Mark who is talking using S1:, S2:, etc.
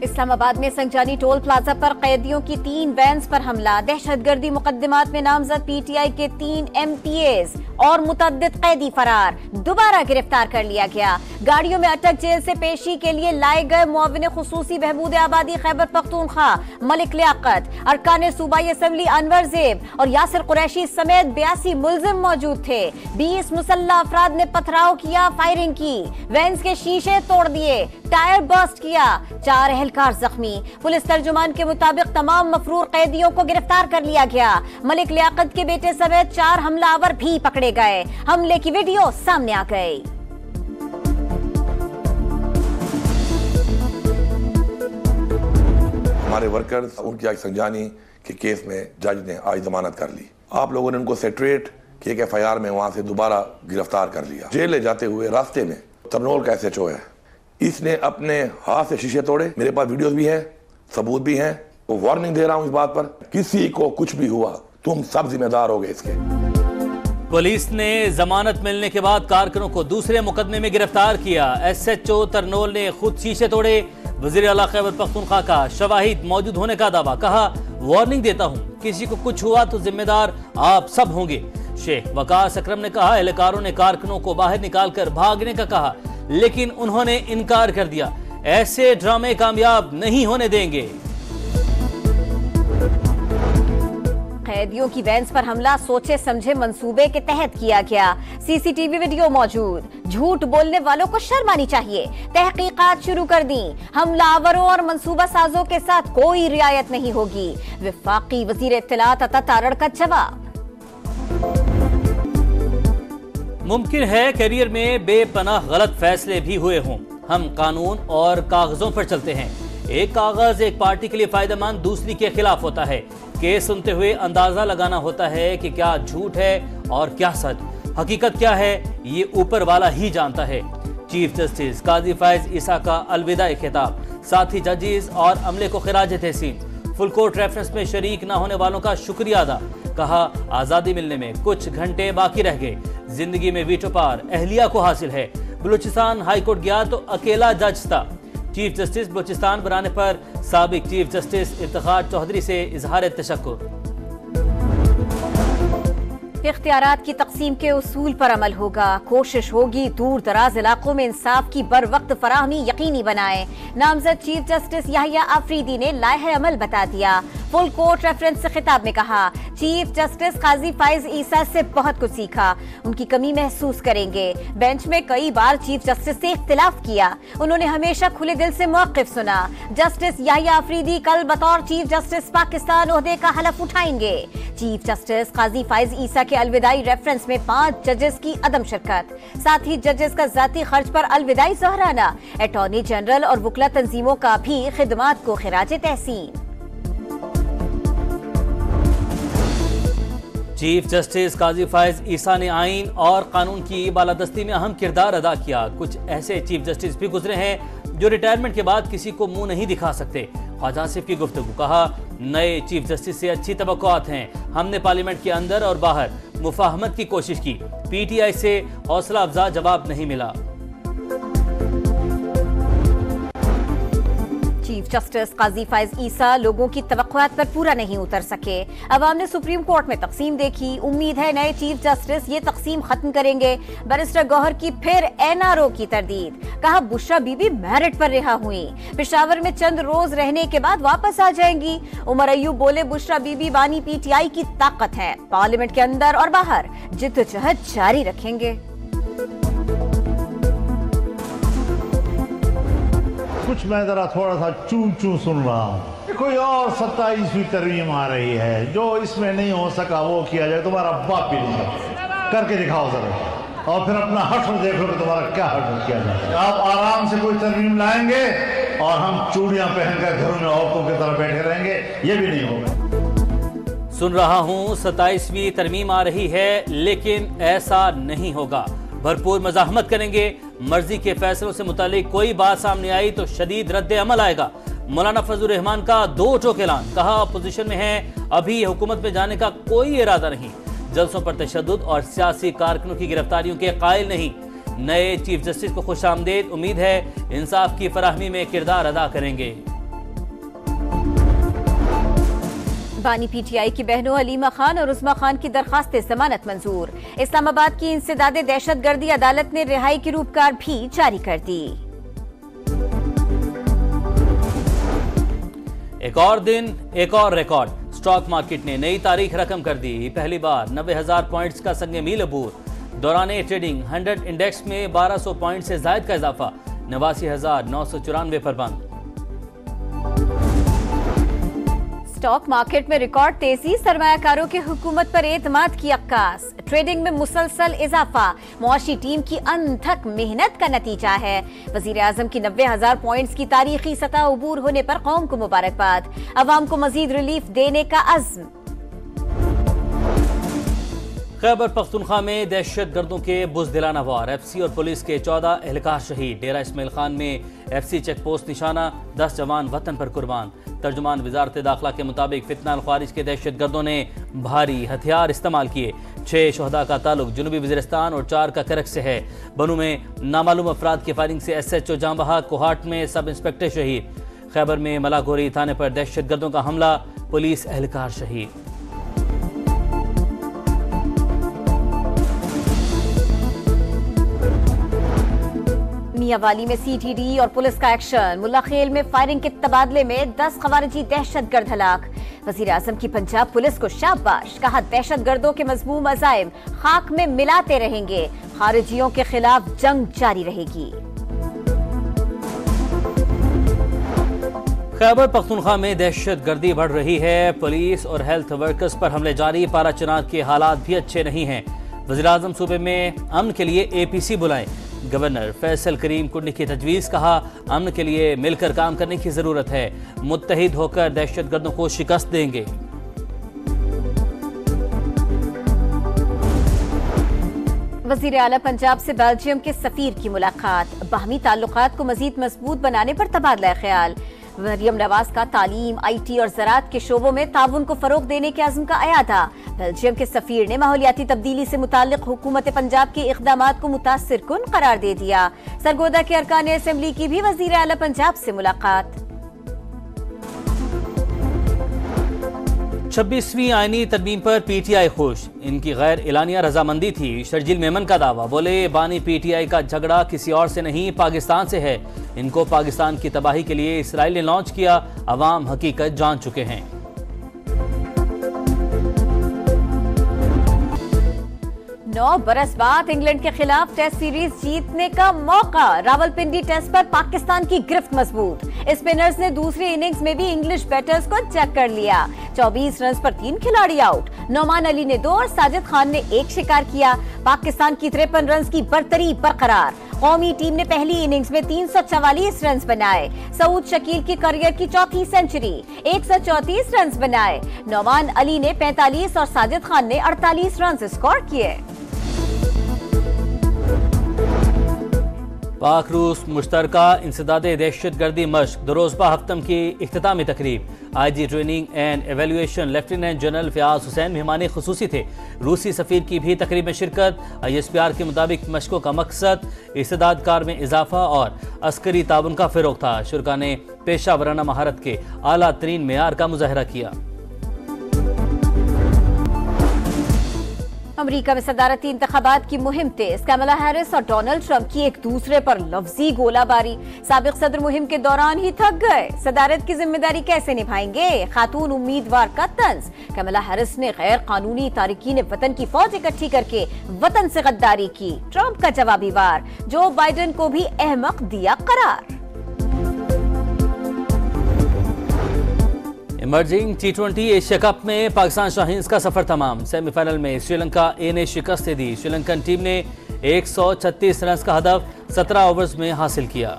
S1: इस्लामाबाद में संजानी toll plaza पर कैदियों की 3 वैन्स पर हमला। दहशतगर्दी मुकदमात में नामजद पीटीआई के 3 एमपीएस और मुतअद्दिद कैदी फरार, दोबारा गिरफ्तार कर लिया गया। गाड़ियों में अटक जेल से पेशी के लिए लाए गए मुआविन खुसूसी बहबूद आबादी खैबर पख्तूनख्वा मलिक लियाकत, अरकान सूबाई असम्बली अनवर ज़ेब और यासिर कुरैशी समेत 82 मुल्जिम मौजूद थे। 20 मुसल्लह अफराद ने पथराव किया, फायरिंग की, वैन्स के शीशे तोड़ दिए, टायर बर्स्ट किया, 4 एहलकार जख्मी। पुलिस तर्जुमान के मुताबिक तमाम मफरूर कैदियों को गिरफ्तार कर लिया गया। मलिक लियाकत के बेटे समेत 4 हमलावर भी पकड़े गए। हमले की वीडियो सामने आ गई।
S2: हमारे वर्कर्स, उनकी आज संजानी के केस में जज ने आज जमानत कर ली। आप लोगों ने उनको सेक्रेटरीट की एक एफआईआर में वहां से दोबारा गिरफ्तार कर लिया। जेल ले जाते हुए रास्ते में तरनोल का एसएचओ है, इसने अपने हाथ से शीशे तोड़े। मेरे पास वीडियोस भी हैं, सबूत भी हैं। तो वार्निंग दे रहा हूं इस बात पर, किसी को कुछ भी हुआ तुम सब जिम्मेदार होगे इसके।
S3: पुलिस ने जमानत मिलने के बाद कारकुनों को दूसरे मुकदमे में गिरफ्तार किया। एसएचओ तरनोल ने खुद शीशे तोड़े। वजीर आला खैबर पख्तूनख्वा का शवाहिद मौजूद होने का दावा। कहा, वार्निंग देता हूं, किसी को कुछ हुआ तो जिम्मेदार आप सब होंगे। शेख वकास अकरम ने कहा, एहलकारों ने कारकुनों को बाहर निकालकर भागने का कहा, लेकिन उन्होंने इनकार कर दिया। ऐसे ड्रामे कामयाब नहीं होने देंगे।
S1: कैदियों की वैन्स पर हमला सोचे समझे मंसूबे के तहत किया गया। सीसीटीवी वीडियो मौजूद। झूठ बोलने वालों को शर्म आनी चाहिए। तहकीकात शुरू कर दी। हमलावरों और मंसूबा साजों के साथ कोई रियायत नहीं होगी। वफाकी वजीर इत्तलात अता तारड़ का जवाब।
S3: मुमकिन है करियर में बेपनाह गलत फैसले भी हुए हों। हम कानून और कागजों पर चलते हैं। एक कागज एक पार्टी के लिए फायदेमंद, दूसरी के खिलाफ होता है। केस सुनते हुए अंदाजा लगाना होता है कि क्या झूठ है और क्या सच। हकीकत क्या है ये ऊपर वाला ही जानता है। चीफ जस्टिस काजी फायज ईसा का अलविदाई खिताब, साथ ही जजेस और अमले को खिराज तहसीन। फुल कोर्ट रेफरेंस में शरीक न होने वालों का शुक्रिया अदा। कहा, आजादी मिलने में कुछ घंटे बाकी रह गए। जिंदगी में वीटो पार अहलिया को हासिल है। बलूचिस्तान हाईकोर्ट गया तो अकेला जज था। चीफ जस्टिस बलूचिस्तान बनाने पर साबिक चीफ जस्टिस इफ्तिखार चौधरी से इजहार तशक्कुर।
S1: इख्तियारात की तकसीम के उसूल पर अमल होगा। कोशिश होगी दूर दराज इलाकों में इंसाफ की बर वक्त फराहमी यकीनी बनाए। नामजद चीफ जस्टिस याहिया आफरीदी ने लाहे अमल बता दिया। फुल कोर्ट रेफरेंस से खिताब में कहा, चीफ जस्टिस काजी फायज ईसा से बहुत कुछ सीखा। उनकी कमी महसूस करेंगे। बेंच में कई बार चीफ जस्टिस से इख्तिलाफ किया। उन्होंने हमेशा खुले दिल से मौक़िफ़ सुना। जस्टिस याहिया आफरीदी कल बतौर चीफ जस्टिस पाकिस्तान ओहदे का हलफ उठाएंगे। चीफ जस्टिस काजी फायज ईसा के अलविदाई रेफरेंस में 5 जजेस की अदम शिरकत। साथ ही जजेस का जाती खर्च पर अलविदाई ज़हराना। अटॉर्नी जनरल और वकला तंजीमों का भी खिदमात को खिराज तहसीन।
S3: चीफ जस्टिस काजी फायज ईसा ने आइन और कानून की बालादस्ती में अहम किरदार अदा किया। कुछ ऐसे चीफ जस्टिस भी गुजरे हैं जो रिटायरमेंट के बाद किसी को मुंह नहीं दिखा सकते। ख्वाजा आसिफ की गुफ्तगू। कहा, नए चीफ जस्टिस से अच्छी तवक्कुआत हैं। हमने पार्लियामेंट के अंदर और बाहर मुफाहमत की कोशिश की। पीटीआई से हौसला अफजा जवाब नहीं मिला।
S1: चीफ जस्टिस काजी फायज ईसा लोगों की तवक्कुआत पर पूरा नहीं उतर सके। अवाम ने सुप्रीम कोर्ट में तकसीम देखी। उम्मीद है नए चीफ जस्टिस ये तकसीम खत्म करेंगे। बैरिस्टर गौहर की फिर एनआरओ की तरदीद। कहा, बुशरा बीबी मेरिट पर रिहा हुई। पेशावर में चंद रोज रहने के बाद वापस आ जाएंगी। उमर अयूब बोले, बुशरा बीबी बानी पीटीआई की ताकत है। पार्लियामेंट के अंदर और बाहर जिद्दोजहद जारी रखेंगे।
S4: कुछ मैं जरा थोड़ा सा चू चू सुन रहा हूँ। कोई और 27वीं तरमीम आ रही है, जो इसमें नहीं हो सका वो किया जाए। तुम्हारा बाप भी नहीं करके दिखाओ जरा, और फिर अपना हश्र देख लो कि तुम्हारा क्या हश्र किया जाए। आप आराम से कोई तरमीम लाएंगे और हम चूड़ियां पहनकर घरों में औरतों की तरह बैठे रहेंगे, ये भी नहीं होगा।
S3: सुन रहा हूँ 27वीं तरमीम आ रही है, लेकिन ऐसा नहीं होगा। भरपूर मज़ाहमत करेंगे। मर्जी के फैसलों से मुतालिक कोई बात सामने आई तो शदीद रद्द अमल आएगा। मौलाना फजलुर रहमान का 2 टोक ऐलान। कहा, अपोजिशन में है, अभी हुकूमत में जाने का कोई इरादा नहीं। जलसों पर तशद्दुद और सियासी कारकुनों की गिरफ्तारियों के कायल नहीं। नए चीफ जस्टिस को खुशामदीद। उम्मीद है इंसाफ की फराहमी में किरदार अदा करेंगे।
S1: बानी पीटीआई की बहनों अलीमा खान और उस्मा खान की दरखास्त जमानत मंजूर। इस्लामाबाद की इंसदादे दहशतगर्दी अदालत ने रिहाई की रूपकार भी जारी कर दी।
S3: एक और दिन एक और रिकॉर्ड, स्टॉक मार्केट ने नई तारीख रकम कर दी। पहली बार 90,000 पॉइंट्स का संग मील अबूर। दौरान ट्रेडिंग 100 इंडेक्स में 1200 पॉइंट से जायद का इजाफा, 89,994 पर बंद।
S1: स्टॉक मार्केट में रिकॉर्ड तेजी, सरमायाकारों की हुकूमत पर एतमाद की अक्कास। ट्रेडिंग में मुसलसल इजाफा मुआशी टीम की अनथक मेहनत का नतीजा है। वजीर आजम की 90,000 पॉइंट्स की तारीखी सतह अबूर होने पर कौम को मुबारकबाद। अवाम को मजीद रिलीफ देने का अज़्म।
S3: खैबर पख्तूनख्वा में दहशत गर्दों के बुज़दिलाना वार, एफसी और पुलिस के 14 एहलकार शहीद। डेरा इस्माइल खान में एफसी चेक पोस्ट निशाना, 10 जवान वतन पर कुर्बान। तर्जुमान वजारत दाखिला के मुताबिक फितना अल ख्वारिज के दहशत गर्दों ने भारी हथियार इस्तेमाल किए। 6 शहदा का ताल्लुक जनूबी वज़ीरिस्तान और 4 का करक से है। बनू में नामालूम अफराद की फायरिंग से SHO जाँ बहक, कोहाट में सब इंस्पेक्टर शहीद। खैबर में मलागोरी थाने पर दहशत गर्दों का हमला, पुलिस एहलकार शहीद।
S1: मियांवाली में CTD और पुलिस का एक्शन। मुल्लाखेल में फायरिंग के तबादले में 10 खवारिजी दहशतगर्द हलाक। वजीर आजम की पंजाब पुलिस को शाबाश, कहा दहशतगर्दों के मजमूम अज़ाइम खाक में मिलाते रहेंगे। खारिजियों के खिलाफ जंग जारी रहेगी।
S3: खैबर पख्तूनख्वा में दहशत गर्दी बढ़ रही है। पुलिस और हेल्थ वर्कर्स पर हमले जारी। पारा चनाग के हालात भी अच्छे नहीं हैं। वज़ीर आज़म सूबे में अमन के लिए APC बुलाएं। गवर्नर फैसल करीम कुंडी की तजवीज़, कहा अमन के लिए मिलकर काम करने की जरूरत है। मुत्तहिद होकर दहशत गर्दों को शिकस्त देंगे।
S1: वज़ीर आला पंजाब से बेल्जियम के सफीर की मुलाकात। बाहमी ताल्लुकात को मजीद मजबूत बनाने पर तबादला ख्याल। मरियम नवाज का तालीम, IT और ज़राअत के शोबों में ताउन को फरोग देने के अज़्म का अयादा। बेल्जियम के सफीर ने माहौलियाती तब्दीली से मुताल्लिक हुकूमत पंजाब के इक़दामात को मुतासिर कुन करार दे दिया। सरगोदा के अरकान असेंबली की भी वज़ीर आला पंजाब से मुलाकात।
S3: 26वीं आईनी तरमीम पर PTI खुश, इनकी गैर एलानिया रजामंदी थी। शर्जील मेमन का दावा, बोले बानी PTI का झगड़ा किसी और से नहीं पाकिस्तान से है। इनको पाकिस्तान की तबाही के लिए इसराइल ने लॉन्च किया। अवाम हकीकत जान चुके हैं।
S1: 9 बरस बाद इंग्लैंड के खिलाफ टेस्ट सीरीज जीतने का मौका। रावलपिंडी टेस्ट पर पाकिस्तान की गिरफ्त मजबूत। स्पिनर्स ने दूसरी इनिंग्स में भी इंग्लिश बैटर्स को चेक कर लिया। 24 रन पर 3 खिलाड़ी आउट। नौमान अली ने 2 और साजिद खान ने 1 शिकार किया। पाकिस्तान की 53 रन की बरतरी बरकरार। कौमी टीम ने पहली इनिंग्स में 344 रन बनाए। सऊद शकील की करियर की चौथी सेंचुरी, 134 रन बनाए। नौमान अली ने 45 और साजिद खान ने 48 रन स्कोर किए।
S3: पाक रूस मुश्तरका इंसदादे दहशतगर्दी मश्क, दरोज़बा हफ्तम की इख्तितामी तकरीब। IG training and evaluation lieutenant general Fayaz Hussain मेहमान खुसूसी थे। रूसी सफीर की भी तकरीब में शिरकत। ISPR के मुताबिक मशकों का मकसद इस्तेदाद कार में इजाफा और अस्करी ताउन का फ़रोग़ था। शुरका ने पेशा वराना महारत के आला तरीन मेयार का मुजाहरा किया।
S1: अमेरिका में सदारती इंतखाबात की मुहिम तेज। कमला हैरिस और डोनाल्ड ट्रंप की एक दूसरे पर लफ्जी गोलाबारी। साबिक सदर मुहिम के दौरान ही थक गए। सदारत की जिम्मेदारी कैसे निभाएंगे? खातून उम्मीदवार का तंज। कमला हैरिस ने गैर कानूनी तारिकीन वतन की फौज इकट्ठी करके वतन से गद्दारी की। ट्रंप का जवाबी वार। जो बाइडेन को भी अहमक दिया करार।
S3: इमर्जिंग T20 एशिया कप में पाकिस्तान शाहीन्स का सफर तमाम। सेमीफाइनल में श्रीलंका A ने शिकस्त दे दी। श्रीलंकन टीम ने 136 रन का हदफ 17 ओवर्स में हासिल किया।